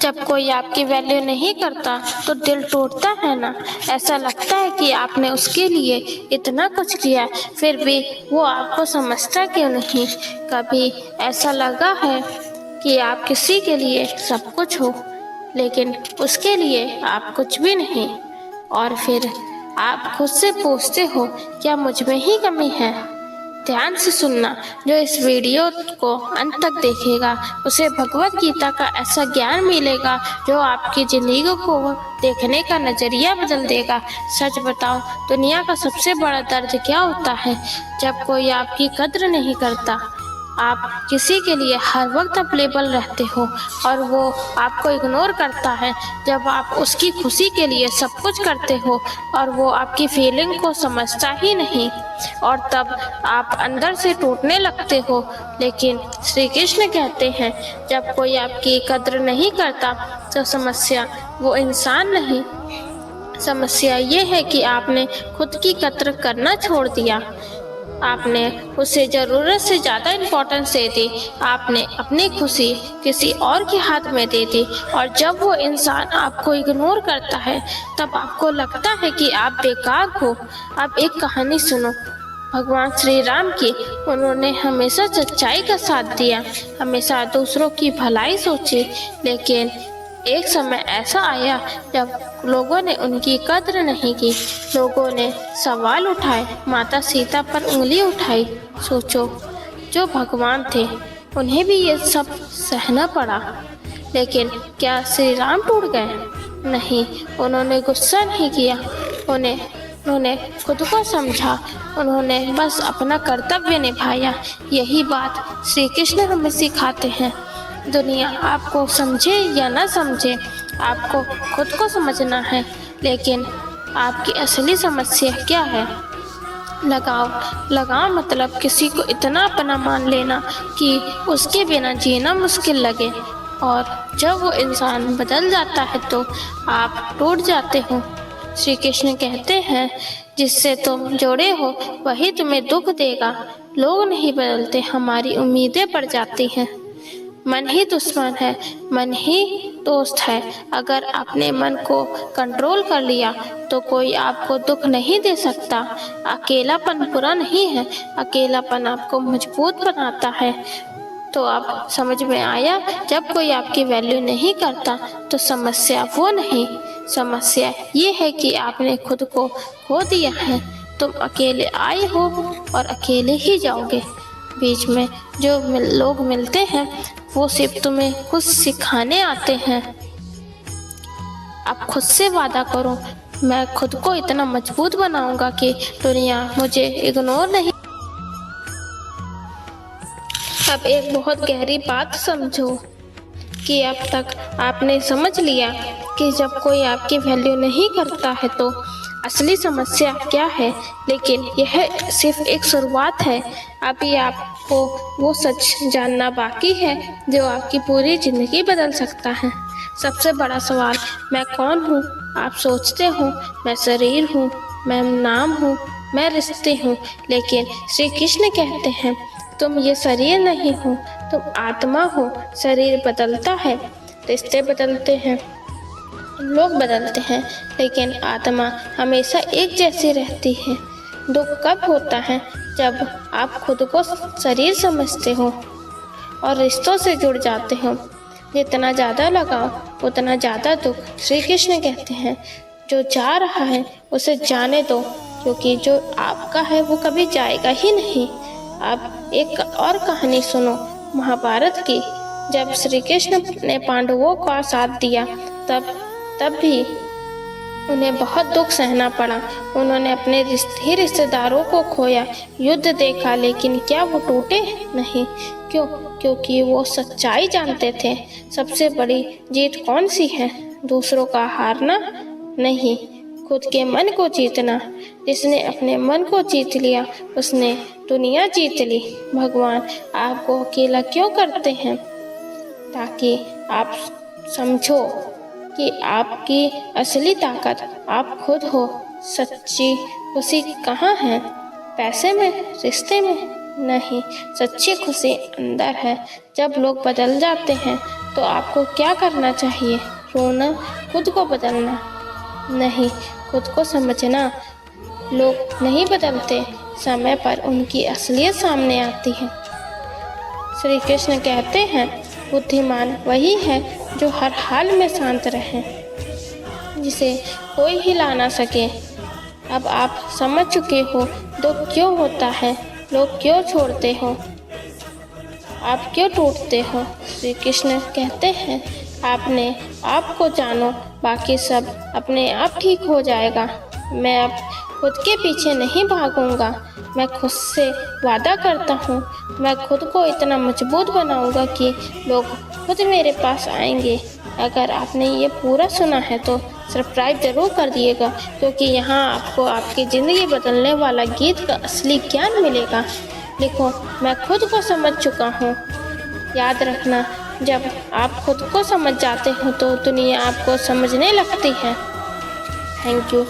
जब कोई आपकी वैल्यू नहीं करता तो दिल टूटता है ना। ऐसा लगता है कि आपने उसके लिए इतना कुछ किया, फिर भी वो आपको समझता क्यों नहीं। कभी ऐसा लगा है कि आप किसी के लिए सब कुछ हो, लेकिन उसके लिए आप कुछ भी नहीं, और फिर आप खुद से पूछते हो क्या मुझ में ही कमी है। ध्यान से सुनना, जो इस वीडियो को अंत तक देखेगा उसे भगवत गीता का ऐसा ज्ञान मिलेगा जो आपकी जिंदगी को देखने का नजरिया बदल देगा। सच बताओ, दुनिया का सबसे बड़ा दर्द क्या होता है? जब कोई आपकी कद्र नहीं करता। आप किसी के लिए हर वक्त अवेलेबल रहते हो और वो आपको इग्नोर करता है। जब आप उसकी खुशी के लिए सब कुछ करते हो और वो आपकी फीलिंग को समझता ही नहीं, और तब आप अंदर से टूटने लगते हो। लेकिन श्री कृष्ण कहते हैं, जब कोई आपकी कद्र नहीं करता तो समस्या वो इंसान नहीं, समस्या ये है कि आपने खुद की कद्र करना छोड़ दिया। आपने उसे ज़रूरत से ज़्यादा इम्पोर्टेंस दे दी। आपने अपनी खुशी किसी और के हाथ में दे दी, और जब वो इंसान आपको इग्नोर करता है तब आपको लगता है कि आप बेकार हो। अब एक कहानी सुनो, भगवान श्री राम की। उन्होंने हमेशा सच्चाई का साथ दिया, हमेशा दूसरों की भलाई सोची, लेकिन एक समय ऐसा आया जब लोगों ने उनकी कद्र नहीं की। लोगों ने सवाल उठाए, माता सीता पर उंगली उठाई। सोचो, जो भगवान थे उन्हें भी ये सब सहना पड़ा, लेकिन क्या श्री राम टूट गए? नहीं, उन्होंने गुस्सा नहीं किया, उन्होंने खुद को समझा, उन्होंने बस अपना कर्तव्य निभाया। यही बात श्री कृष्ण हमें सिखाते हैं। दुनिया आपको समझे या ना समझे, आपको खुद को समझना है। लेकिन आपकी असली समस्या क्या है? लगाव मतलब किसी को इतना अपना मान लेना कि उसके बिना जीना मुश्किल लगे, और जब वो इंसान बदल जाता है तो आप टूट जाते हो। श्री कृष्ण कहते हैं, जिससे तुम जुड़े हो वही तुम्हें दुख देगा। लोग नहीं बदलते, हमारी उम्मीदें बढ़ जाती हैं। मन ही दुश्मन है, मन ही दोस्त है। अगर आपने मन को कंट्रोल कर लिया तो कोई आपको दुख नहीं दे सकता। अकेलापन बुरा नहीं है, अकेलापन आपको मजबूत बनाता है। तो अब समझ में आया, जब कोई आपकी वैल्यू नहीं करता तो समस्या वो नहीं, समस्या ये है कि आपने खुद को खो दिया है। तुम अकेले आए हो और अकेले ही जाओगे। बीच में जो लोग मिलते हैं वो सिर्फ तुम्हें कुछ सिखाने आते हैं। अब खुद से वादा करो, मैं खुद को इतना मजबूत बनाऊंगा कि दुनिया मुझे इग्नोर नहीं। अब एक बहुत गहरी बात समझो कि अब तक आपने समझ लिया कि जब कोई आपकी वैल्यू नहीं करता है तो असली समस्या क्या है। लेकिन यह सिर्फ एक शुरुआत है। अभी आपको वो सच जानना बाकी है जो आपकी पूरी जिंदगी बदल सकता है। सबसे बड़ा सवाल, मैं कौन हूँ? आप सोचते हो मैं शरीर हूँ, मैं नाम हूँ, मैं रिश्ते हूँ, लेकिन श्री कृष्ण कहते हैं, तुम ये शरीर नहीं हो, तुम आत्मा हो। शरीर बदलता है, रिश्ते बदलते हैं, लोग बदलते हैं, लेकिन आत्मा हमेशा एक जैसी रहती है। दुख कब होता है? जब आप खुद को शरीर समझते हो और रिश्तों से जुड़ जाते हो। जितना ज़्यादा लगाव उतना ज़्यादा दुख। श्री कृष्ण कहते हैं, जो जा रहा है उसे जाने दो, क्योंकि जो आपका है वो कभी जाएगा ही नहीं। अब एक और कहानी सुनो, महाभारत की। जब श्री कृष्ण ने पांडवों का साथ दिया तब भी उन्हें बहुत दुख सहना पड़ा। उन्होंने अपने रिश्तेदारों को खोया, युद्ध देखा, लेकिन क्या वो टूटे नहीं? क्यों? क्योंकि वो सच्चाई जानते थे। सबसे बड़ी जीत कौन सी है? दूसरों का हारना नहीं, खुद के मन को जीतना। जिसने अपने मन को जीत लिया उसने दुनिया जीत ली। भगवान आपको अकेला क्यों करते हैं? ताकि आप समझो कि आपकी असली ताकत आप खुद हो। सच्ची खुशी कहाँ है? पैसे में, रिश्ते में नहीं, सच्ची खुशी अंदर है। जब लोग बदल जाते हैं तो आपको क्या करना चाहिए? रोना, खुद को बदलना? नहीं, खुद को समझना। लोग नहीं बदलते, समय पर उनकी असलियत सामने आती है। श्री कृष्ण कहते हैं, बुद्धिमान वही है जो हर हाल में शांत रहे, जिसे कोई हिला ना सके। अब आप समझ चुके हो दुख क्यों होता है, लोग क्यों छोड़ते हो, आप क्यों टूटते हो। श्री कृष्ण कहते हैं, आपने आप को जानो, बाकी सब अपने आप ठीक हो जाएगा। मैं अब खुद के पीछे नहीं भागूंगा, मैं खुद से वादा करता हूँ, मैं खुद को इतना मजबूत बनाऊंगा कि लोग खुद मेरे पास आएंगे। अगर आपने ये पूरा सुना है तो सब्सक्राइब ज़रूर कर दिएगा, क्योंकि यहाँ आपको आपकी ज़िंदगी बदलने वाला गीत का असली ज्ञान मिलेगा। लिखो, मैं खुद को समझ चुका हूँ। याद रखना, जब आप खुद को समझ जाते हो तो दुनिया आपको समझने लगती है। Thank you.